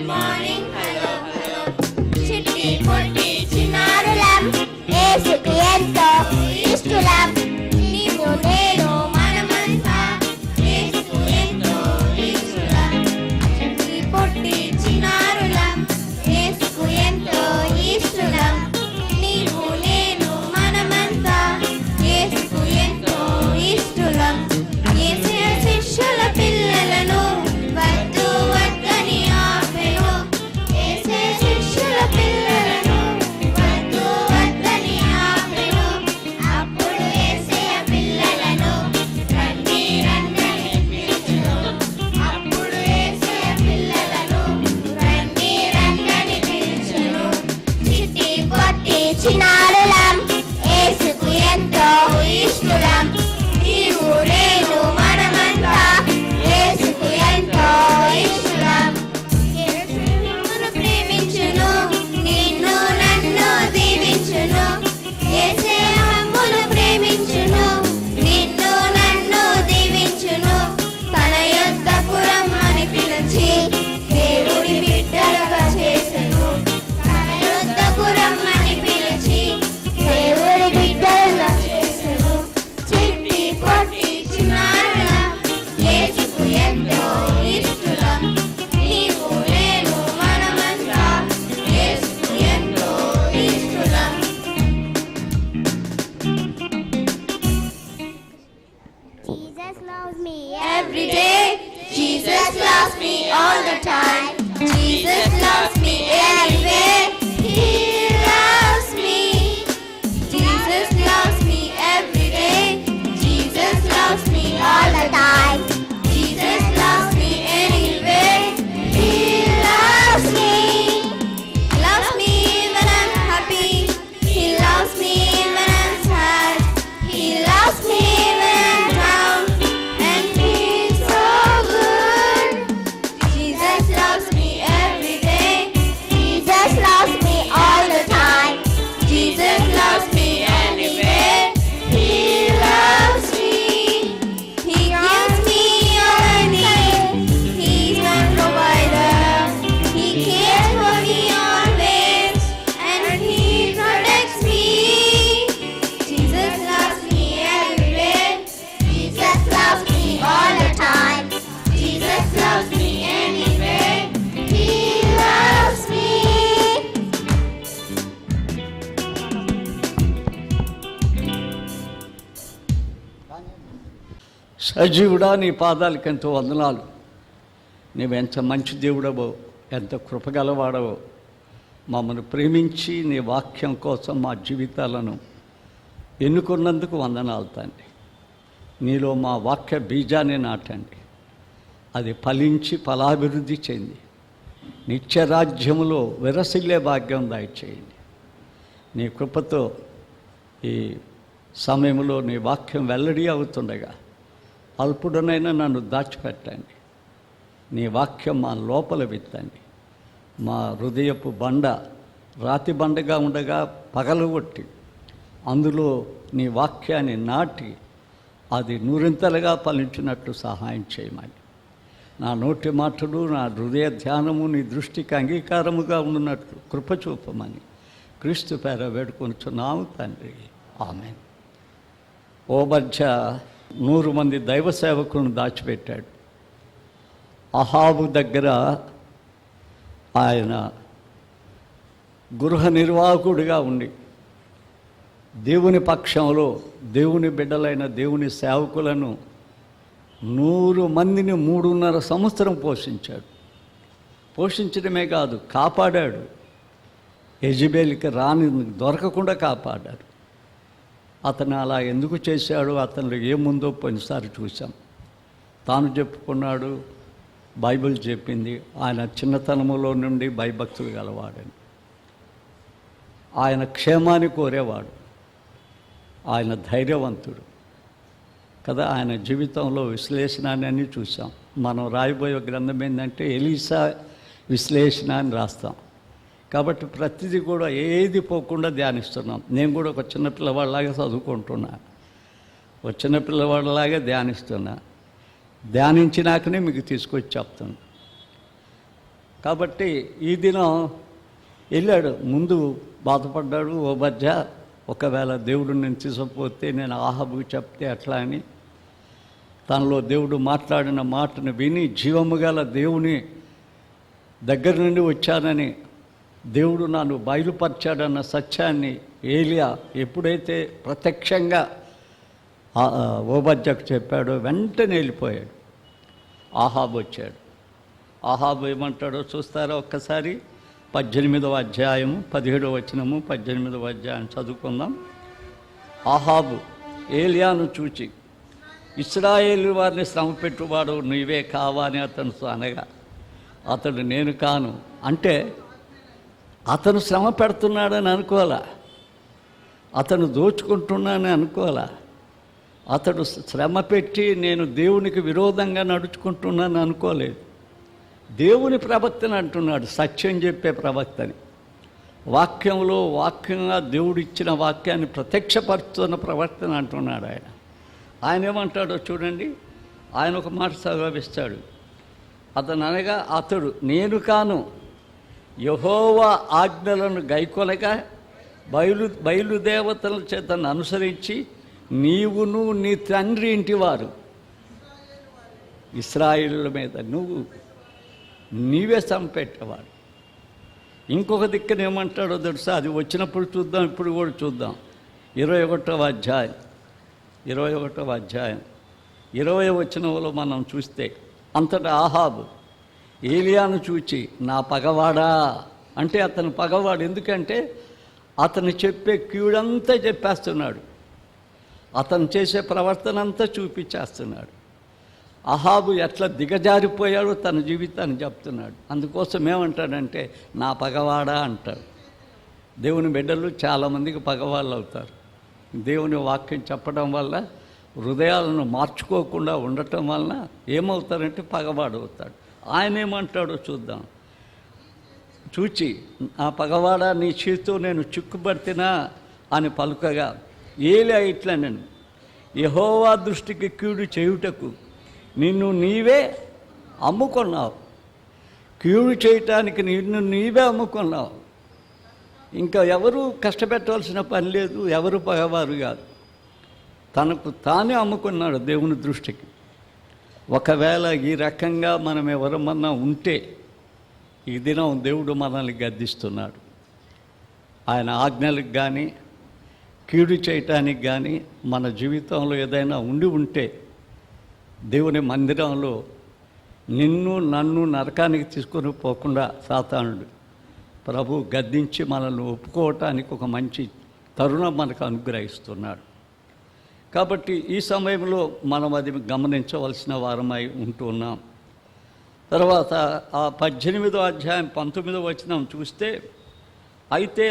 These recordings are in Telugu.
మార్నింగ్ హలో హలో చిట్టి పొట్టి చిన్నారులం యేసుకి ఎంతో ఇష్టలం నీవు నేను మనమంతా యేసుకు ఎంతో ఇష్టలం చిట్టి పొట్టి చిన్నారులం యేసుకు ఎంతో ఇష్టలం నీవు నేను మనమంతా యేసుకు ఎంతో ఇష్టలం యేసయ్య శిష్యుల పిల్లలను వద్దు వద్దని ఆపెను యేసయ్య శిష్యుల పిల్లలను వద్దు వద్దని ఆపెను అప్పుడు యేసయ్య పిల్లలను రండి రండని పిలుచును అప్పుడు యేసయ్య పిల్లలను రండి రండని పిలుచును చిట్టి పొట్టి చిన్నారులం యేసుకు ఎంతో ఇష్టలం నీవు నేను మనమంతా యేసుకు ఎంతో ఇష్టలం యేసును ప్రేమించును నిన్ను నన్ను దీవించును యేసయ్య మమ్మును ప్రేమించును నిన్ను నన్ను దీవించును తన యొద్దకు రమ్మని పిలిచి దేవుని బిడ్డలుగా చేసెను తన యొద్దకు రమ్మని పిలిచి దేవుని బిడ్డలుగా చేసెను చిట్టి పొట్టి చిన్నారులం యేసుకు ఎంతో ఇష్టలం నీవు నేను మనమంతా యేసుకు ఎంతో ఇష్టలం Jesus loves me every day. Jesus loves me all the time. Jesus loves me anyway. He loves me. Jesus loves me every day. Jesus loves me all the time. Jesus loves me anyway. He loves me. Loves me when I'm happy. He loves me when I'm sad. He loves me when I'm down. And He's so good. Jesus loves me every day. Jesus loves me all the time. Jesus loves me anyway. He loves me. He gives me all I need. He's my provider. He cares for me always. And He protects me. Jesus loves me everywhere. Jesus loves me all the time. Jesus loves me anywhere. He loves me. సజీవుడా నీ పాదాలకు ఎంతో వందనాలు. నీవెంత మంచి దేవుడవో, ఎంత కృపగలవాడవో, మమ్మల్ని ప్రేమించి నీ వాక్యం కోసం మా జీవితాలను ఎన్నుకున్నందుకు వందనాలు తండ్రి. నీలో మా వాక్య బీజాన్ని నాటండి, అది ఫలించి ఫలాభివృద్ధి చెంది నిత్యరాజ్యములో విరసిల్లే భాగ్యం దయచేయండి. నీ కృపతో ఈ సమయంలో నీ వాక్యం వెల్లడి అవుతుండగా అల్పుడనైనా నన్ను దాచిపెట్టండి. నీ వాక్యం మా లోపల విత్తండి. మా హృదయపు బండ రాతి బండగా ఉండగా పగలగొట్టి అందులో నీ వాక్యాన్ని నాటి అది నూరింతలుగా ఫలించినట్లు సహాయం చేయమని, నా నోటి మాటలు నా హృదయ ధ్యానము నీ దృష్టికి అంగీకారముగా ఉన్నట్లు కృప చూపమని క్రీస్తు పేర వేడుకొనుచున్నాము తండ్రి, ఆమేన్. ఓ మధ్య 100 మంది దైవ సేవకులను దాచిపెట్టాడు. అహాబు దగ్గర ఆయన గృహ నిర్వాహకుడిగా ఉండి దేవుని పక్షంలో దేవుని బిడ్డలైన దేవుని సేవకులను 100 మందిని 3.5 సంవత్సరం పోషించాడు. పోషించడమే కాదు, కాపాడాడు. యెజబెల్కి రాని దొరకకుండా కాపాడాడు. అతను అలా ఎందుకు చేశాడు, అతనిలో ఏముందో పోయినసారి చూసాం. తాను చెప్పుకున్నాడు, బైబిల్ చెప్పింది ఆయన చిన్నతనములో నుండి భయభక్తులు గలవాడని. ఆయన క్షేమాన్ని కోరేవాడు, ఆయన ధైర్యవంతుడు కదా. ఆయన జీవితంలో విశ్లేషణని అన్నీ చూసాం. మనం రాయబోయే గ్రంథం ఏంటంటే ఎలీసా విశ్లేషణ అని రాస్తాం. కాబట్టి ప్రతిదీ కూడా ఏది పోకుండా ధ్యానిస్తున్నాం. నేను కూడా ఒక చిన్న పిల్లవాడిలాగా చదువుకుంటున్నా, ఒక చిన్న పిల్లవాడిలాగా ధ్యానిస్తున్నా. ధ్యానించినాకనే మీకు తీసుకొచ్చి చెప్తాను. కాబట్టి ఈ దినం వెళ్ళాడు, ముందు బాధపడ్డాడు ఓబద్యా, ఒకవేళ దేవుడు నేను తీసుకుపోతే నేను ఆహాబుకి చెప్తే అట్లా అని. తనలో దేవుడు మాట్లాడిన మాటను విని జీవము గల దేవుని దగ్గర నుండి వచ్చానని, దేవుడు నన్ను బయలుపరిచాడన్న సత్యాన్ని ఏలియా ఎప్పుడైతే ప్రత్యక్షంగా ఓబద్యాకు చెప్పాడో వెంటనే వెళ్ళిపోయాడు. ఆహాబు వచ్చాడు. ఆహాబు ఏమంటాడో చూస్తారా ఒక్కసారి? 18వ అధ్యాయము 17వ వచనము 18వ అధ్యాయం చదువుకుందాం. ఆహాబు ఏలియాను చూచి, ఇశ్రాయేలు వారిని శ్రమ పెట్టువాడు నీవే కావా అని అతను అనగా, అతడు నేను కాను అంటే అతను శ్రమ పెడుతున్నాడని అనుకోవాలా, అతను దోచుకుంటున్నానని అనుకోవాలా, అతడు శ్రమ పెట్టి నేను దేవునికి విరోధంగా నడుచుకుంటున్నాను అనుకోలేదు. దేవుని ప్రవక్తని అంటున్నాడు, సత్యం చెప్పే ప్రవక్తని, వాక్యంగా దేవుడిచ్చిన వాక్యాన్ని ప్రత్యక్షపరుస్తున్న ప్రవక్తని అంటున్నాడు ఆయన. ఆయన ఏమంటాడో చూడండి, ఆయన ఒక మాట సెలవిస్తాడు. అతను అనగా, అతడు నేను కాను, యెహోవా ఆజ్ఞలను గైకొనగా బయలుదేవతల చేతను అనుసరించి నీవును నీ తండ్రి ఇంటివారు ఇశ్రాయేలుల మీద నీవే చంపెట్టేవాడు. ఇంకొక దిక్కున ఏమంటాడో తెలుసా? అది వచ్చినప్పుడు చూద్దాం, ఇప్పుడు కూడా చూద్దాం. 21వ అధ్యాయం 20వ వచనంలో మనం చూస్తే, అంతటా ఆహాబు ఏలియాను చూచి, నా పగవాడా అంటే అతను పగవాడు. ఎందుకంటే అతను చెప్పే కీడంతా చెప్పేస్తున్నాడు, అతను చేసే ప్రవర్తన అంతా చూపించేస్తున్నాడు. అహాబు ఎట్లా దిగజారిపోయాడో తన జీవితాన్ని చెప్తున్నాడు. అందుకోసం ఏమంటాడంటే నా పగవాడా అంటాడు. దేవుని బిడ్డలు చాలామందికి పగవాళ్ళు అవుతారు. దేవుని వాక్యం చెప్పడం వల్ల హృదయాలను మార్చుకోకుండా ఉండటం వలన ఏమవుతారంటే పగవాడు అవుతాడు. ఆయన ఏమంటాడో చూద్దాం. చూచి, ఆ పగవాడా నీ చేతితో నేను చిక్కుబడితేనా అని పలుకగా, ఏలియా ఇట్లనను, యెహోవా దృష్టికి కీడు చేయుటకు నిన్ను నీవే అమ్ముకున్నావు. కీడు చేయటానికి నిన్ను నీవే అమ్ముకున్నావు. ఇంకా ఎవరు కష్టపెట్టవలసిన పని లేదు, ఎవరు పగవారు కాదు. తనకు తానే అమ్ముకున్నాడు దేవుని దృష్టికి. ఒకవేళ ఈ రకంగా మనం ఎవరమన్నా ఉంటే ఈ దినం దేవుడు మనల్ని గద్దిస్తున్నాడు. ఆయన ఆజ్ఞలకు కానీ కీడు చేయటానికి కానీ మన జీవితంలో ఏదైనా ఉంటే దేవుని మందిరంలో నిన్ను నన్ను నరకానికి తీసుకొని పోకుండా సాతానుడు ప్రభు గద్దించి మనల్ని ఒప్పుకోవటానికి ఒక మంచి తరుణం మనకు అనుగ్రహిస్తున్నాడు. కాబట్టి ఈ సమయంలో మనం అది గమనించవలసిన వారమై ఉంటున్నాం. తర్వాత ఆ 18వ అధ్యాయం 19వ వచనం చూస్తే, అయితే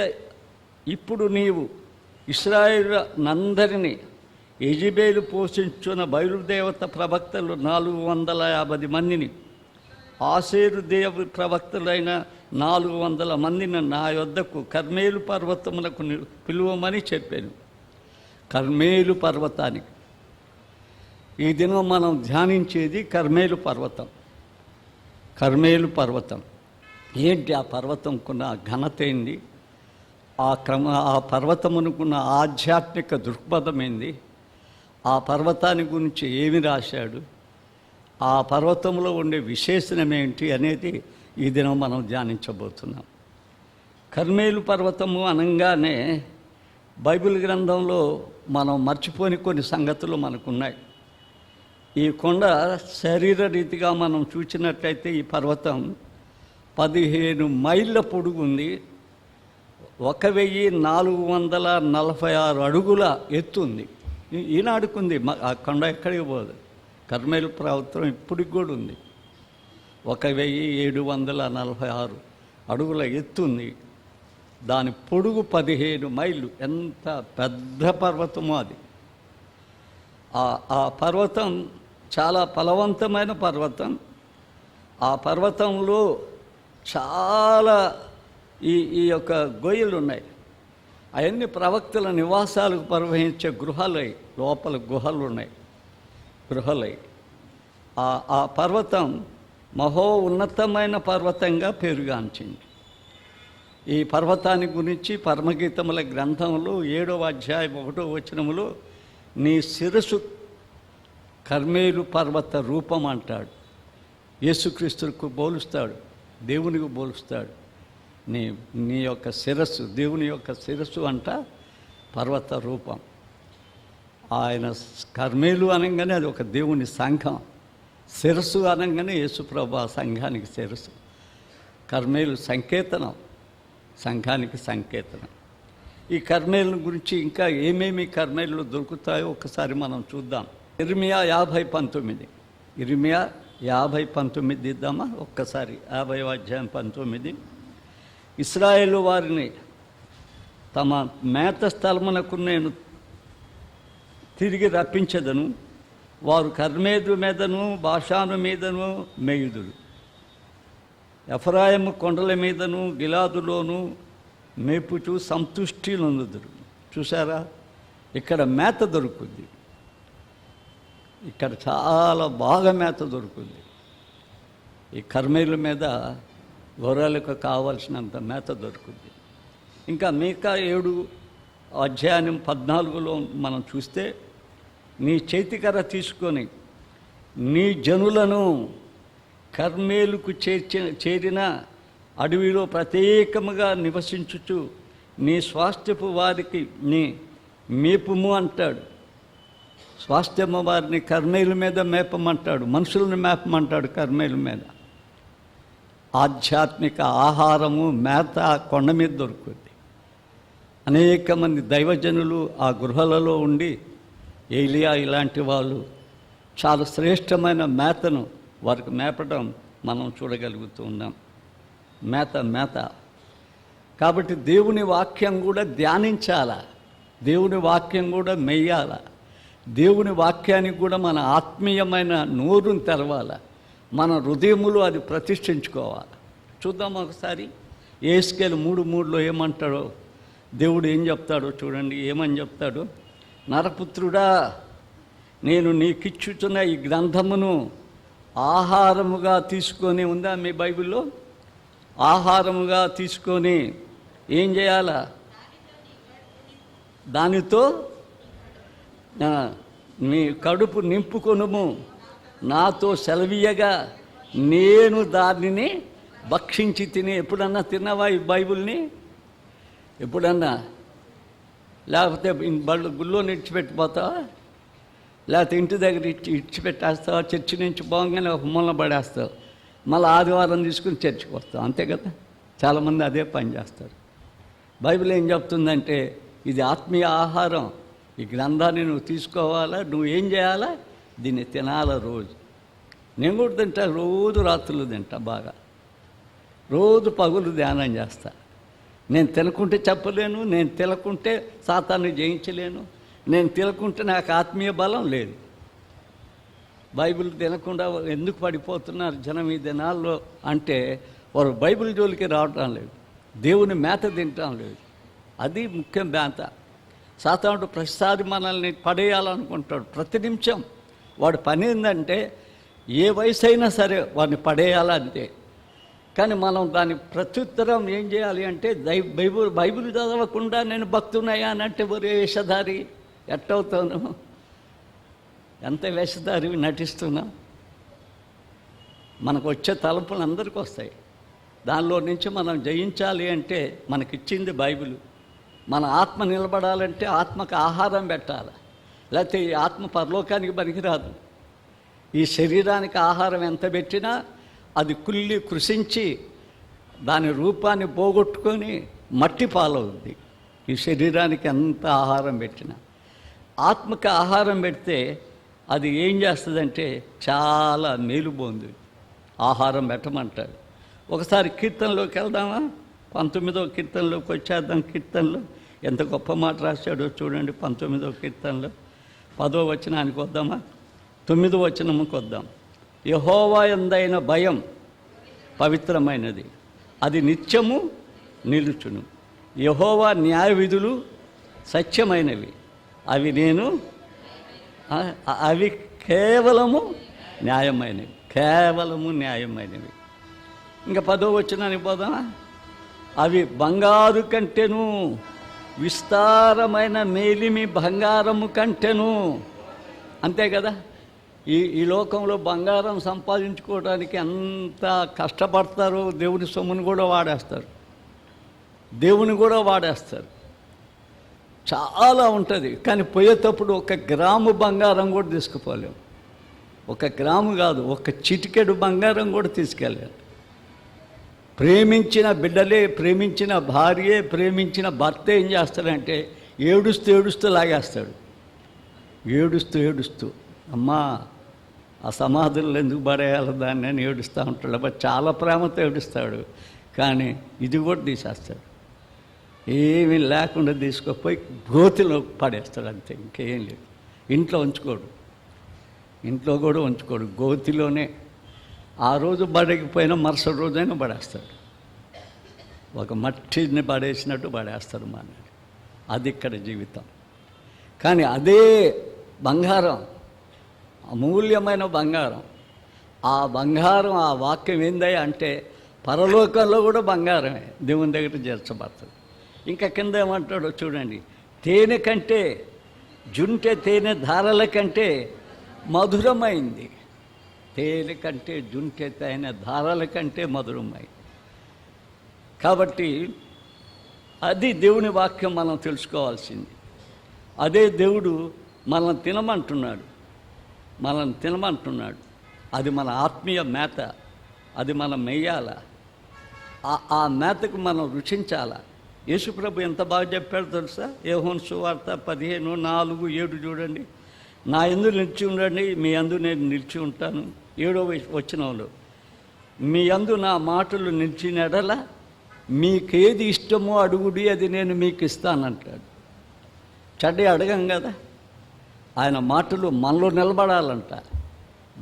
ఇప్పుడు నీవు ఇశ్రాయేలునందరినీ యెజెబెలు పోషించున్న బయలుదేవత ప్రవక్తలు 450 మందిని, ఆషేరు దేవ ప్రవక్తలైన 400 మందిని నా యొద్దకు కర్మేలు పర్వతమునకు పిలువమని చెప్పాను. కర్మేలు పర్వతానికి ఈ దినం మనం ధ్యానించేది కర్మేలు పర్వతం. కర్మేలు పర్వతం ఏంటి? ఆ పర్వతంకున్న ఘనత ఏంది? ఆ పర్వతమునుకున్న ఆధ్యాత్మిక దృక్పథం ఏంది? ఆ పర్వతాన్ని గురించి ఏమి రాశాడు? ఆ పర్వతంలో ఉండే విశేషణం ఏంటి అనేది ఈ దినం మనం ధ్యానించబోతున్నాం. కర్మేలు పర్వతము అనగానే బైబిల్ గ్రంథంలో మనం మర్చిపోని కొన్ని సంగతులు మనకున్నాయి. ఈ కొండ శరీర రీతిగా మనం చూసినట్లయితే ఈ పర్వతం 15 మైళ్ళ పొడుగు ఉంది. 1446 అడుగుల ఎత్తుంది. ఈనాడుకుంది. ఆ కొండ ఎక్కడికి పోదు. కర్మేలు పర్వతం ఇప్పటికి కూడా ఉంది. 1746 అడుగుల ఎత్తుంది. దాని పొడుగు 15 మైళ్ళు. ఎంత పెద్ద పర్వతమో అది. ఆ పర్వతం చాలా ఫలవంతమైన పర్వతం. ఆ పర్వతంలో చాలా ఈ యొక్క గొయ్యలు ఉన్నాయి. అవన్నీ ప్రవక్తల నివాసాలకు ప్రవహించే గృహాలై, లోపల గుహలు ఉన్నాయి, గృహలై. ఆ పర్వతం మహో ఉన్నతమైన పర్వతంగా పేరుగాంచింది. ఈ పర్వతాన్ని గురించి పరమగీతముల గ్రంథంలో 7వ అధ్యాయం 1వ వచనములో నీ శిరస్సు కర్మేలు పర్వత రూపం అంటాడు. యేసుక్రీస్తుకు పోలుస్తాడు, దేవునికి పోలుస్తాడు. నీ యొక్క శిరస్సు, దేవుని యొక్క శిరస్సు అంట పర్వత రూపం. ఆయన కర్మేలు అనగానే అది ఒక దేవుని సంఘం, శిరస్సు అనగానే యేసుప్రభు ఆ సంఘానికి శిరస్సు. కర్మేలు సంకేతనం, సంఘానికి సంకేతనం. ఈ కర్మేలు గురించి ఇంకా ఏమేమి కర్మేలు దొరుకుతాయో ఒకసారి మనం చూద్దాం. ఇర్మియా 50:19, ఇర్మియా 50:19 ఇద్దామా ఒక్కసారి. 50వ అధ్యాయం 19. ఇశ్రాయేలు వారిని తమ మేత స్థలమునకు నేను తిరిగి రప్పించదను, వారు కర్మేలు మీదను బాషాను మీదను మేయుదురు, ఎఫ్రాయిము కొండల మీదను గిలాదులోను మేపుచు సంతుష్టి నొందుదురు. చూసారా, ఇక్కడ మేత దొరుకుద్ది, ఇక్కడ చాలా బాగా మేత దొరుకుద్ది. ఈ కర్మేలు మీద గొర్రెలకు కావలసినంత మేత దొరుకుద్ది. ఇంకా మీకా 7 అధ్యాయం 14లో మనం చూస్తే, నీ చేతికర్ర తీసుకొని నీ జనులను కర్మేలుకు చేరిన అడవిలో ప్రత్యేకముగా నివసించుచు నీ స్వాస్థ్యపు వారికి నీ మేపుము అంటాడు. స్వాస్థ్యము వారిని కర్మేలు మీద మేపమంటాడు, మనుషులను మేపమంటాడు కర్మేలు మీద. ఆధ్యాత్మిక ఆహారము మేత కొండ మీద దొరుకుతుంది. అనేక మంది దైవజనులు ఆ గృహాలలో ఉండి, ఏలియా ఇలాంటి వాళ్ళు చాలా శ్రేష్టమైన మేతను వారికి మేపడం మనం చూడగలుగుతూ ఉన్నాం. మేత కాబట్టి దేవుని వాక్యం కూడా ధ్యానించాల, దేవుని వాక్యం కూడా మెయ్యాల, దేవుని వాక్యానికి కూడా మన ఆత్మీయమైన నోరుని తెరవాల, మన హృదయములో అది ప్రతిష్ఠించుకోవాలి. చూద్దాం ఒకసారి. యేస్కేలు 3:3లో ఏమంటాడో, దేవుడు ఏం చెప్తాడో చూడండి. ఏమని చెప్తాడు? నరపుత్రుడా, నేను నీకిచ్చుచున్న ఈ గ్రంథమును ఆహారముగా తీసుకొని, ఉందా మీ బైబిల్లో? ఆహారముగా తీసుకొని ఏం చేయాలా? దానితో మీ కడుపు నింపుకొనుము, నాతో సెలవీయగా నేను దానిని భక్షించి తిని. ఎప్పుడన్నా తిన్నావా ఈ బైబిల్ని? ఎప్పుడన్నా? లేకపోతే గుళ్ళో ఇడిచిపెట్టిపోతావా? లేకపోతే ఇంటి దగ్గర ఇడిచిపెట్టేస్తావా? చర్చి నుంచి పోగానే ఒక మూల పడేస్తావు, మళ్ళీ ఆదివారం తీసుకుని చర్చికి వస్తావు, అంతే కదా. చాలామంది అదే పని చేస్తారు. బైబిల్ ఏం చెప్తుందంటే, ఇది ఆత్మీయ ఆహారం, ఈ గ్రంథాన్ని నువ్వు తీసుకోవాలా, నువ్వు ఏం చేయాలా? దీన్ని తినాలా రోజు. నేను కూడా తింటా, రోజు రాత్రులు తింటా, బాగా రోజు పగులు ధ్యానం చేస్తా. నేను తినకుంటే చెప్పలేను, నేను తినకుంటే సాతాన్ని జయించలేను, నేను తినకుంటే నాకు ఆత్మీయ బలం లేదు. బైబిల్ తినకుండా ఎందుకు పడిపోతున్నారు జనం ఈ దినాల్లో అంటే, వారు బైబిల్ జోలికి రావటం లేదు, దేవుని మేత తినటం లేదు. అది ముఖ్యం మేత. సాతానుడు ప్రతిసారి మనల్ని పడేయాలనుకుంటాడు. ప్రతి నిమిషం వాడు పని ఏంటంటే, ఏ వయసు అయినా సరే వాడిని పడేయాలంతే. కానీ మనం దాని ప్రత్యుత్తరం ఏం చేయాలి అంటే, బైబిల్ చదవకుండా నేను భక్తున్నాయా అని అంటే, ఒరే వేషధారి ఎట్టవుతాను? ఎంత వేషధారి నటిస్తున్నా? మనకు వచ్చే తలంపులు అందరికీ వస్తాయి. దానిలో నుంచి మనం జయించాలి అంటే మనకిచ్చింది బైబిల్. మన ఆత్మ నిలబడాలంటే ఆత్మకు ఆహారం పెట్టాలి, లేకపోతే ఈ ఆత్మ పరలోకానికి పనికిరాదు. ఈ శరీరానికి ఆహారం ఎంత పెట్టినా అది కుళ్ళి కృషించి దాని రూపాన్ని పోగొట్టుకొని మట్టి పాలవుద్ది. ఈ శరీరానికి ఎంత ఆహారం పెట్టినా. ఆత్మకి ఆహారం పెడితే అది ఏం చేస్తుందంటే చాలా మేలుబోంది. ఆహారం పెట్టమంటాడు. ఒకసారి కీర్తనలోకి వెళ్దామా? 19వ కీర్తనలోకి వచ్చేద్దాం. కీర్తనలో ఎంత గొప్ప మాట రాశాడో చూడండి. 19వ కీర్తనలో 10వ వచనానికి వద్దామా? 9వ వచనముకి వద్దాం. యెహోవా యందైన భయం పవిత్రమైనది, అది నిత్యము నిలుచును. యెహోవా న్యాయ విధులు సత్యమైనవి, అవి కేవలము న్యాయమైనవి. కేవలము న్యాయమైనవి. ఇంకా 10వ వచనానికి పోదామా? అవి బంగారు కంటెను, విస్తారమైన మేలిమి బంగారము కంటెను. అంతే కదా. ఈ లోకంలో బంగారం సంపాదించుకోవడానికి ఎంత కష్టపడతారో దేవుని సొమ్మును కూడా వాడేస్తారు, దేవుని కూడా వాడేస్తారు. చాలా ఉంటుంది. కానీ పోయేటప్పుడు 1 గ్రాము బంగారం కూడా తీసుకుపోలేము. 1 గ్రాము కాదు, 1 చిటికెడు బంగారం కూడా తీసుకెళ్ళాలి. ప్రేమించిన బిడ్డలే, ప్రేమించిన భార్యే, ప్రేమించిన భర్త ఏం చేస్తాడంటే ఏడుస్తూ లాగేస్తాడు. ఏడుస్తూ అమ్మా ఆ సమాధుల్లో ఎందుకు పడేయాలి దాన్ని అని ఏడుస్తూ ఉంటాడు. అబ్బా చాలా ప్రేమతో ఏడుస్తాడు. కానీ ఇది కూడా తీసేస్తాడు. ఏమీ లేకుండా తీసుకుపోయి గోతిలో పడేస్తాడు. అంతే, ఇంకేం లేదు. ఇంట్లో ఉంచుకోడు, ఇంట్లో కూడా ఉంచుకోడు, గోతిలోనే. ఆ రోజు పడకపోయినా మరుసటి రోజైనా పడేస్తాడు. ఒక మట్టిని పడేసినట్టు పడేస్తాడు మన. అది ఇక్కడ జీవితం. కానీ అదే బంగారం, అమూల్యమైన బంగారం, ఆ బంగారం, ఆ వాక్యం ఏందయ్యా అంటే పరలోకంలో కూడా బంగారమే దేవుని దగ్గర చేర్చబడుతుంది. ఇంకా కింద ఏమంటాడో చూడండి. తేనె కంటే, జుంటె తేనె ధారల కంటే మధురమైంది. తేనె కంటే, జుంటె తేనె ధారల కంటే మధురమైంది. కాబట్టి అది దేవుని వాక్యం మనం తెలుసుకోవాల్సింది. అదే దేవుడు మనల్ని తినమంటున్నాడు. అది మన ఆత్మీయ మేత. అది మనం మెయ్యాల. ఆ మేతకు మనం రుచించాల. యేసుప్రభు ఎంత బాగా చెప్పాడు తెలుసా? యోహాను సువార్త 15:4-7 చూడండి. నా యందు నిలిచి ఉండండి, మీ యందు నేను నిలిచి ఉంటాను. 7వ వచనంలో మీ యందు నా మాటలు నిలిచిన ఎడల మీకేది ఇష్టమో అడుగుడి, అది నేను మీకు ఇస్తానంటాడు. చెడ్డ అడగం కదా. ఆయన మాటలు మనలో నిలబడాలంట.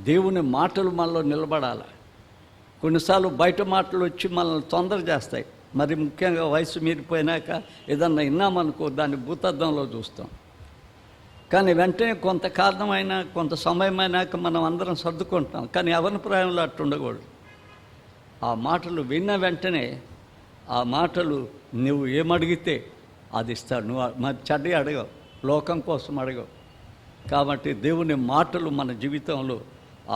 దేవుని మాటలు మనలో నిలబడాల. కొన్నిసార్లు బయట మాటలు వచ్చి మనల్ని తొందర చేస్తాయి. మరి ముఖ్యంగా వయసు మీరిపోయినాక ఏదన్నా విన్నామనుకో దాన్ని భూతద్దంలో చూస్తాం. కానీ వెంటనే కొంత కారణమైనా, కొంత సమయమైనాక మనం అందరం సర్దుకుంటాం. కానీ ఎవరి ప్రాయంలో అట్టు ఉండకూడదు. ఆ మాటలు విన్న వెంటనే ఆ మాటలు నువ్వు ఏమడిగితే అది ఇస్తాడు. నువ్వు మరి చెడ్డ అడగవు, లోకం కోసం అడగవు. కాబట్టి దేవుని మాటలు మన జీవితంలో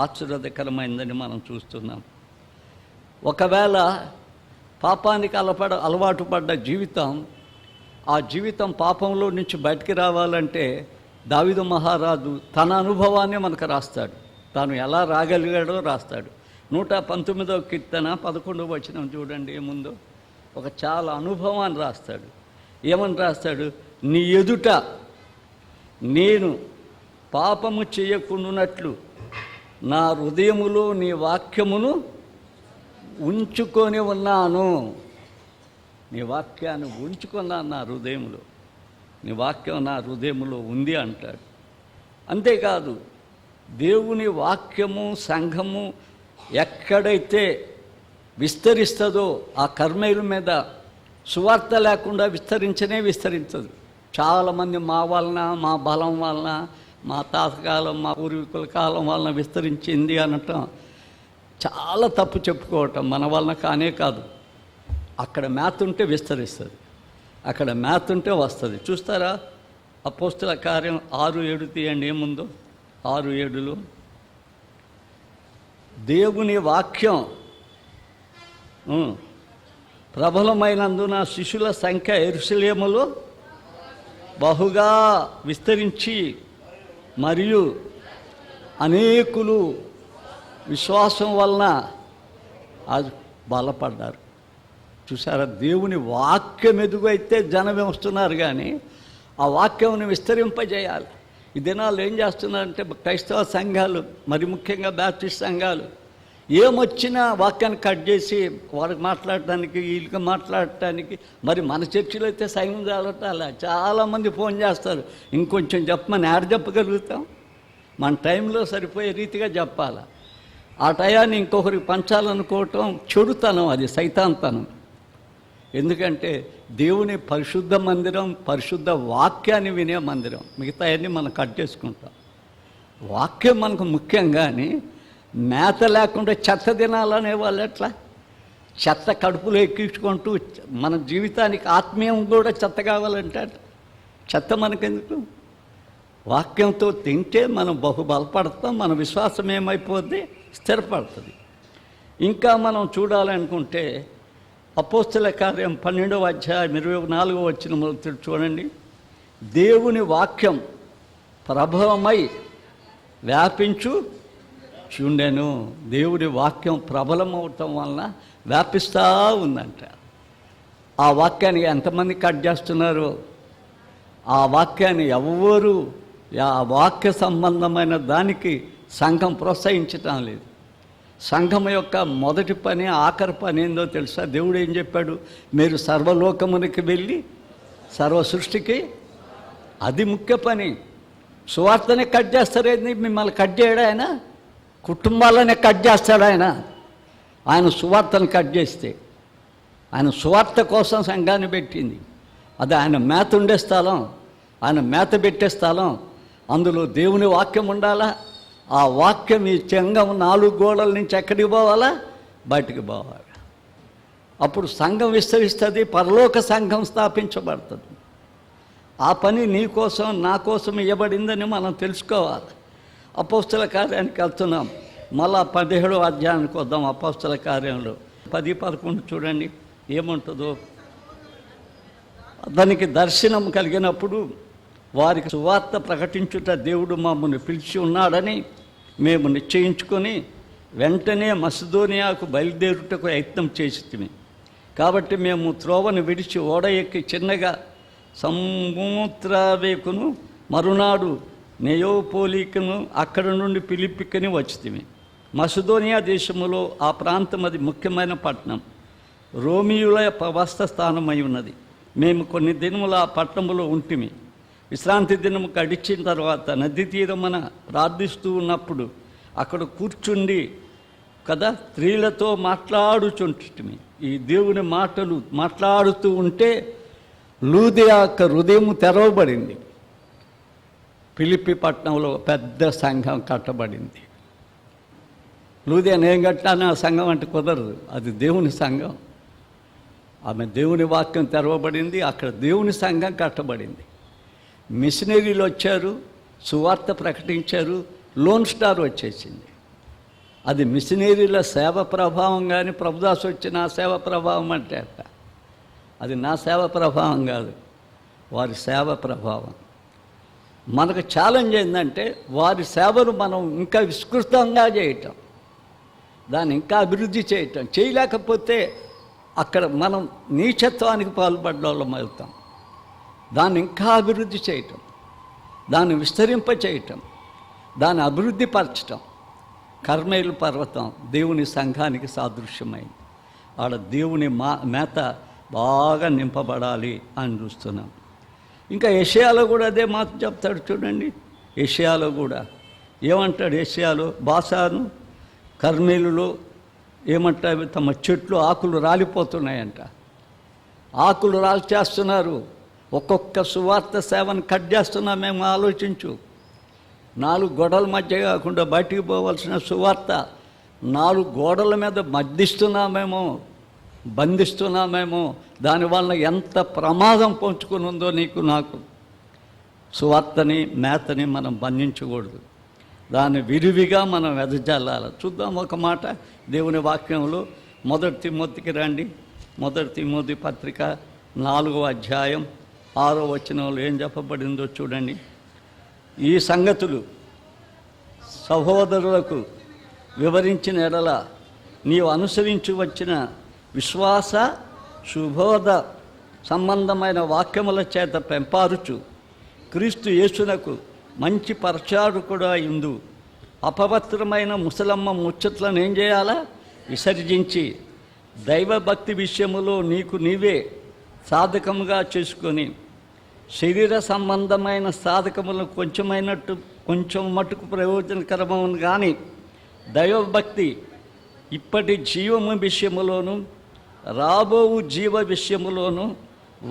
ఆశీర్వాదకరమైందని మనం చూస్తున్నాం. ఒకవేళ పాపానికి అలవాటు పడ్డ జీవితం, ఆ జీవితం పాపంలో నుంచి బయటికి రావాలంటే దావీదు మహారాజు తన అనుభవాన్ని మనకు రాస్తాడు. తాను ఎలా రాగలిగాడో రాస్తాడు. 119వ కీర్తన 11వ వచనం చూడండి. ఏముందో ఒక చాలా అనుభవాన్ని రాస్తాడు. ఏమని రాస్తాడు? నీ ఎదుట నేను పాపము చేయకుండానట్లు నా హృదయములో నీ వాక్యమును ఉంచుకొని ఉన్నాను. నీ వాక్యాన్ని ఉంచుకున్నాను నా హృదయంలో. నీ వాక్యం నా హృదయంలో ఉంది అంటాడు. అంతేకాదు, దేవుని వాక్యము సంఘము ఎక్కడైతే విస్తరిస్తుందో ఆ కర్మేయుల మీద సువార్త లేకుండా విస్తరించదు. చాలామంది మా వలన, మా బలం వలన, మా తాతకాలం, మా పూర్వీకుల కాలం వలన విస్తరించింది అనటం చాలా తప్పు చెప్పుకోవటం. మన వలన కానే కాదు. అక్కడ మేత ఉంటే విస్తరిస్తుంది, అక్కడ మేత ఉంటే వస్తుంది. చూస్తారా? అపోస్తుల కార్యం 6:7 తీయండి. ఏముందో 6:7లో దేవుని వాక్యం ప్రబలమైనందున శిష్యుల సంఖ్య యెరూషలేములో బహుగా విస్తరించి మరియు అనేకులు విశ్వాసం వలన అది బలపడ్డారు. చూసారా? దేవుని వాక్యం ఎదుగైతే జనం వస్తున్నారు, కానీ ఆ వాక్యం విస్తరింపజేయాలి. ఈ దినాల్లో ఏం చేస్తున్నారంటే క్రైస్తవ సంఘాలు, మరి ముఖ్యంగా బ్యాప్టిస్ట్ సంఘాలు, ఏమొచ్చినా వాక్యాన్ని కట్ చేసి వారికి మాట్లాడటానికి, వీళ్ళకి మాట్లాడటానికి. మరి మన చర్చిలో అయితే సైన్ చాలటాల చాలామంది ఫోన్ చేస్తారు. ఇంకొంచెం చెప్పమని యాడ్ చెప్పగలుగుతాం? మన టైంలో సరిపోయే రీతిగా చెప్పాలి. ఆ టయాన్ని ఇంకొకరికి పంచాలనుకోవటం చెడుతనం, అది సైతాంతనం. ఎందుకంటే దేవుని పరిశుద్ధ మందిరం, పరిశుద్ధ వాక్యాన్ని వినే మందిరం. మిగతా అన్నీ మనం కట్ చేసుకుంటాం. వాక్యం మనకు ముఖ్యం, కానీ మేత లేకుండా చెత్త తినాలనే వాళ్ళు ఎట్లా? చెత్త కడుపులో ఎక్కించుకుంటూ మన జీవితానికి ఆత్మీయం కూడా చెత్త కావాలంటే చెత్త మనకెందుకు? వాక్యంతో తింటే మనం బలపడతాం, మన విశ్వాసం ఏమైపోద్ది? స్థిరపడుతుంది. ఇంకా మనం చూడాలనుకుంటే అపోస్తల కార్యం 12వ అధ్యాయం 24వ వచనం చూడండి. దేవుని వాక్యం ప్రభావమై వ్యాపించు చుండెను. దేవుడి వాక్యం ప్రబలమవటం వలన వ్యాపిస్తూ ఉందంట. ఆ వాక్యాన్ని ఎంతమంది కట్ చేస్తున్నారు? ఆ వాక్యాన్ని ఎవరు, ఆ వాక్య సంబంధమైన దానికి సంఘం ప్రోత్సహించటం లేదు. సంఘం యొక్క మొదటి పని, ఆఖరి పని ఏందో తెలుసా? దేవుడు ఏం చెప్పాడు? మీరు సర్వలోకమునికి వెళ్ళి సర్వ సృష్టికి, అది ముఖ్య పని. సువార్తనే కట్ చేస్తారేంది? మిమ్మల్ని కట్ చేయడా ఆయన? కుటుంబాలనే కట్ చేస్తాడు ఆయన. ఆయన సువార్తను కట్ చేస్తే, ఆయన సువార్త కోసం సంఘాన్ని పెట్టింది. అది ఆయన మేత ఉండే స్థలం, ఆయన మేత పెట్టే స్థలం. అందులో దేవుని వాక్యం ఉండాలా. ఆ వాక్యం ఈ సంఘం 4 గోడల నుంచి ఎక్కడికి పోవాలా? బయటికి పోవాలి. అప్పుడు సంఘం విస్తరిస్తుంది, పరలోక సంఘం స్థాపించబడుతుంది. ఆ పని నీ కోసం, నా కోసం ఇవ్వబడిందని మనం తెలుసుకోవాలి. అపోస్తల కార్యానికి వెళ్తున్నాం. మళ్ళా 17వ అధ్యాయానికి వద్దాం. అపోస్తల కార్యంలో 10-11 చూడండి ఏముంటుందో. అతనికి దర్శనం కలిగినప్పుడు వారికి సువార్త ప్రకటించుట దేవుడు మమ్మల్ని పిలిచి ఉన్నాడని మేము నిశ్చయించుకొని వెంటనే మసిదోనియాకు బయలుదేరుటకు యత్నం చేసితిమి. కాబట్టి మేము త్రోవను విడిచి ఓడ ఎక్కి చిన్నగా సముద్రవేకును మరునాడు నెయోపోలికను అక్కడ నుండి ఫిలిప్పికని వచ్చితిమి. మసిదోనియా దేశములో ఆ ప్రాంతం అది ముఖ్యమైన పట్టణం, రోమియుల ప్రవాస స్థానమై ఉన్నది. మేము కొన్ని దినములు ఆ పట్టణంలో ఉంటిమి. విశ్రాంతి దినము గడిచిన తర్వాత నది తీరమున ప్రార్థిస్తూ ఉన్నప్పుడు అక్కడ కూర్చుండి కదా స్త్రీలతో మాట్లాడుచుంటిమి. ఈ దేవుని మాటలు మాట్లాడుతూ ఉంటే లూదియా యొక్క హృదయం తెరవబడింది. ఫిలిప్పి పట్టణంలో పెద్ద సంఘం కట్టబడింది. లూదియాను ఏం కట్టాను? ఆ సంఘం అంటే కుదరదు, అది దేవుని సంఘం. ఆమె దేవుని వాక్యం తెరవబడింది, అక్కడ దేవుని సంఘం కట్టబడింది. మిషనరీలు వచ్చారు, సువార్త ప్రకటించారు, లోన్ స్టార్ వచ్చేసింది. అది మిషనరీల సేవ ప్రభావం. కానీ ప్రభుదాసు వచ్చిన ఆ సేవ ప్రభావం అంటే అది నా సేవ ప్రభావం కాదు, వారి సేవ ప్రభావం. మనకు ఛాలెంజ్ ఏంటంటే వారి సేవను మనం ఇంకా విస్తృతంగా చేయటం, దాన్ని ఇంకా అభివృద్ధి చేయటం. చేయలేకపోతే అక్కడ మనం నీచత్వానికి పాల్పడ్డోళ్ళం అవుతాం. దాన్ని ఇంకా అభివృద్ధి చేయటం, దాన్ని విస్తరింప చేయటం, దాన్ని అభివృద్ధి పరచటం. కర్మేలు పర్వతం దేవుని సంఘానికి సాదృశ్యమైంది. ఆడ దేవుని మేత బాగా నింపబడాలి అని చూస్తున్నాం. ఇంకా యెషయాలో కూడా అదే మాట చెప్తాడు చూడండి. యెషయాలో కూడా ఏమంటాడు? యెషయాలో బాషాను కర్మేలులో ఏమంటారు? తమ చెట్లు ఆకులు రాలిపోతున్నాయంట. ఆకులు రాల్చేస్తున్నారు. ఒక్కొక్క సువార్త సేవను కట్ చేస్తున్నాం మేము. ఆలోచించు, 4 గోడల మధ్య కాకుండా బయటికి పోవాల్సిన సువార్త 4 గోడల మీద మధ్యిస్తున్నామేమో, బంధిస్తున్నామేమో. దానివల్ల ఎంత ప్రమాదం పొంచుకుని ఉందో నీకు నాకు. సువార్తని మేతని మనం బంధించకూడదు, దాన్ని విరివిగా మనం వెదజల్లాలి. చూద్దాం ఒక మాట దేవుని వాక్యంలో. 1 తిమోతికి రండి. 1 తిమోతి పత్రిక 4వ అధ్యాయం 6వ వచనంలో ఏం చెప్పబడిందో చూడండి. ఈ సంగతులు సహోదరులకు వివరించిన ఎడల నీవు అనుసరించి వచ్చిన విశ్వాస శుభోద సంబంధమైన వాక్యముల చేత పెంపారుచు క్రీస్తు యేసునకు మంచి పరిచారకుడా ఇందు. అపవిత్రమైన ముసలమ్మ ముచ్చట్లను ఏం చేయాలా? విసర్జించి దైవభక్తి విషయములో నీకు నీవే సాధకముగా చేసుకొని శరీర సంబంధమైన సాధకములను కొంచెం మటుకు ప్రయోజనకరమని కానీ దైవభక్తి ఇప్పటి జీవము విషయములోను రాబోవు జీవ విషయములోను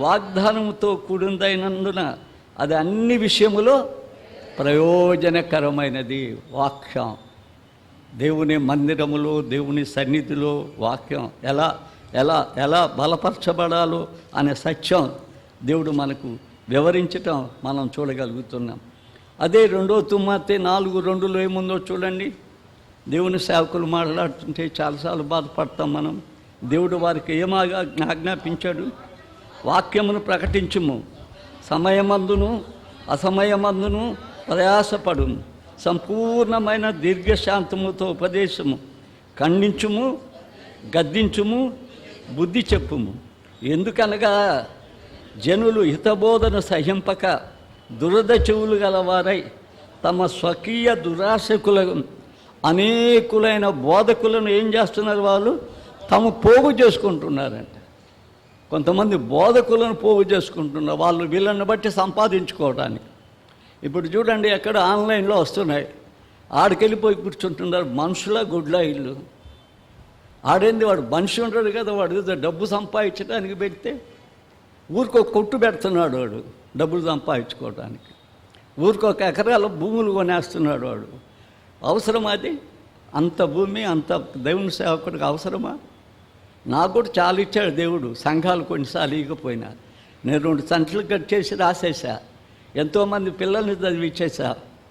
వాగ్దానముతో కూడిందైనందున అది అన్ని విషయములో ప్రయోజనకరమైనది. వాక్యం దేవుని మందిరములో, దేవుని సన్నిధిలో వాక్యం ఎలా ఎలా ఎలా బలపరచబడాలో అనే సత్యం దేవుడు మనకు వివరించటం మనం చూడగలుగుతున్నాం. అదే 2 తిమోతి 4:2 ఏముందో చూడండి. దేవుని సేవకులు మాట్లాడుతుంటే చాలాసార్లు బాధపడతాం మనం. దేవుడు వారికి ఏమాగా ఆజ్ఞాపించాడు? వాక్యమును ప్రకటించుము, సమయమందును అసమయమందును ప్రయాసపడుము, సంపూర్ణమైన దీర్ఘశాంతముతో ఉపదేశము, ఖండించుము, గద్దించుము, బుద్ధి చెప్పుము. ఎందుకనగా జనులు హితబోధన సహింపక దురద చెవులు గలవారై తమ స్వకీయ దురాశకుల అనేకులైన బోధకులను ఏం చేస్తున్నారు? వాళ్ళు తాము పోగు చేసుకుంటున్నారంట. కొంతమంది బోధకులను పోగు చేసుకుంటున్నారు, వాళ్ళు వీళ్ళని బట్టి సంపాదించుకోవడానికి. ఇప్పుడు చూడండి, ఎక్కడ ఆన్లైన్లో వస్తున్నాయి, ఆడికెళ్ళిపోయి కూర్చుంటున్నారు. మనుషుల గుడ్ల ఇల్లు ఆడేంది? వాడు మనిషి ఉంటాడు కదా, వాడు డబ్బు సంపాదించడానికి పెడితే ఊరికో కొట్టు పెడుతున్నాడు వాడు డబ్బులు సంపాదించుకోవడానికి. ఊరికొక ఎకరాల భూములు కొనేస్తున్నాడు వాడు. అవసరమా అది? అంత భూమి అంత దేవుని సేవకుడికి అవసరమా? నాకు కూడా చాలా ఇచ్చాడు దేవుడు, సంఘాలు కొన్నిసార్లు ఇవ్వకపోయినా. నేను 2 సెంట్లు కట్ చేసి రాసేసా, ఎంతోమంది పిల్లల్ని చదివించేసా,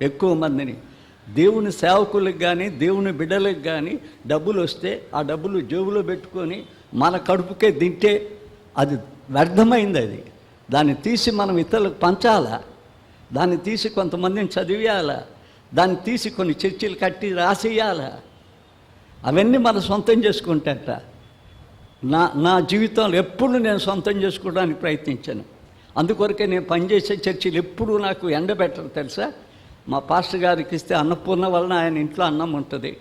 ఎక్కువ మందిని. దేవుని సేవకులకు కానీ దేవుని బిడ్డలకు కానీ డబ్బులు వస్తే ఆ డబ్బులు జేబులో పెట్టుకొని మన కడుపుకే తింటే అది వ్యర్థమైంది. అది దాన్ని తీసి మనం ఇతరులకు పంచాలా, దాన్ని తీసి కొంతమందిని చదివేయాలా, దాన్ని తీసి కొన్ని చర్చిలు కట్టి రాసేయాలా. అవన్నీ మనం సొంతం చేసుకుంటేట. నా జీవితంలో ఎప్పుడు నేను సొంతం చేసుకోవడానికి ప్రయత్నించాను. అందుకొరకే నేను పనిచేసే చర్చిలు ఎప్పుడు నాకు ఎండబెట్టరు తెలుసా. మా పాస్టర్ గారికి ఇస్తే అన్నపూర్ణ వలన ఆయన ఇంట్లో అన్నం ఉంటుంది,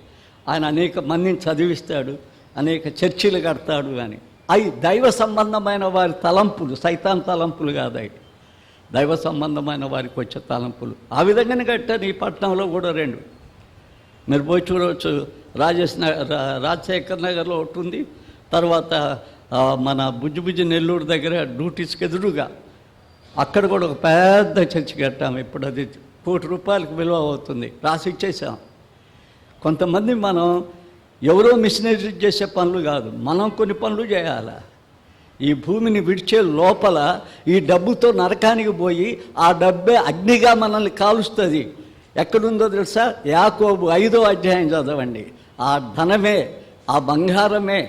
ఆయన అనేక మందిని చదివిస్తాడు, అనేక చర్చిలు కడతాడు అని. అవి దైవ సంబంధమైన వారి తలంపులు, సైతాన్ తలంపులు కాదు. అవి దైవ సంబంధమైన వారికి వచ్చే తలంపులు. ఆ విధంగానే కట్టాను. ఈ పట్టణంలో కూడా 2 మీరు పోయి చూడవచ్చు. రాజశేఖర్ నగర్లో ఒకటి ఉంది, తర్వాత మన బుజ్జి నెల్లూరు దగ్గర డ్యూటీస్కి ఎదురుగా అక్కడ కూడా ఒక పెద్ద చర్చి కట్టాము. ఇప్పుడు అది ₹1 కోటి విలువ అవుతుంది, రాసి ఇచ్చేసాం. కొంతమంది మనం ఎవరో మిషనరీ చేసే పనులు కాదు, మనం కొన్ని పనులు చేయాలి. ఈ భూమిని విడిచే లోపల ఈ డబ్బుతో నరకానికి పోయి ఆ డబ్బే అగ్నిగా మనల్ని కాలుస్తుంది. ఎక్కడుందో తెలుసా? యాకోబు 5వ అధ్యాయం చదవండి. ఆ ధనమే, ఆ బంగారమే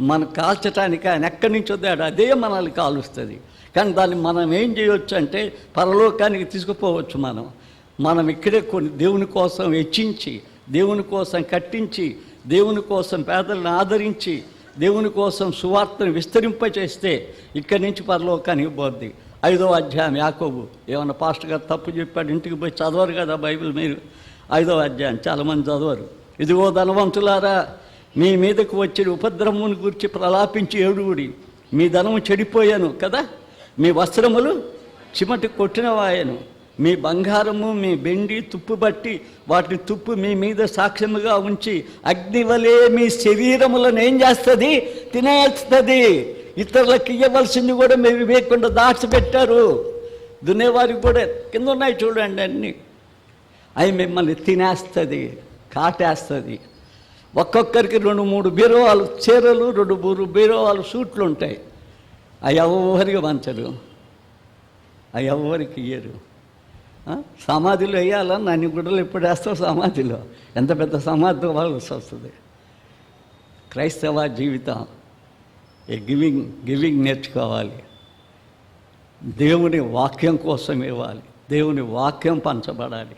మన కాల్చటానికి ఆయన ఎక్కడి నుంచి వద్దాడు, అదే మనల్ని కాలుస్తుంది. కానీ దాన్ని మనం ఏం చేయవచ్చు అంటే పరలోకానికి తీసుకుపోవచ్చు. మనం ఇక్కడే కొన్ని దేవుని కోసం వెచ్చించి, దేవుని కోసం కట్టించి, దేవుని కోసం పేదలను ఆదరించి, దేవుని కోసం సువార్తను విస్తరింపచేస్తే ఇక్కడి నుంచి పరలోకానికి పోద్ది. 5వ అధ్యాయం యాకోబు. ఏమన్నా పాస్టర్ గారు తప్పు చెప్పాడు, ఇంటికి పోయి చదవరు కదా బైబిల్ మీరు. 5వ అధ్యాయం చాలామంది చదవరు. ఇదిగో ధనవంతులారా, మీ మీదకు వచ్చే ఉపద్రవమును గురించి ప్రలాపించి ఏడుగుడి. మీ ధనము చెడిపోయాను కదా, మీ వస్త్రములు చిమటి కొట్టినవాయను, మీ బంగారము మీ వెండి తుప్పు బట్టి వాటి తుప్పు మీ మీద సాక్ష్యముగా ఉంచి అగ్నివలే మీ శరీరములను ఏం చేస్తుంది? తినేస్తుంది. ఇతరులకు ఇవ్వవలసింది కూడా మీరు వేయకుండా దాచిపెట్టారు. దున్నేవారికి కూడా కింద ఉన్నాయి చూడండి అన్నీ. అవి మిమ్మల్ని తినేస్తుంది, కాటేస్తుంది. ఒక్కొక్కరికి 2-3 బీరువాలు చీరలు, 2-3 బీరువాలు సూట్లు ఉంటాయి. అవి ఎవరికి పంచరు, అవి ఎవరికి ఇయ్యరు. సమాధిలో వేయాలని అన్ని గుడ్డలు ఎప్పుడు వేస్తావు సమాధిలో? ఎంత పెద్ద సమాధి వాళ్ళసి వస్తుంది. క్రైస్తవ జీవితం గివింగ్ నేర్చుకోవాలి. దేవుని వాక్యం కోసం ఇవ్వాలి, దేవుని వాక్యం పంచబడాలి.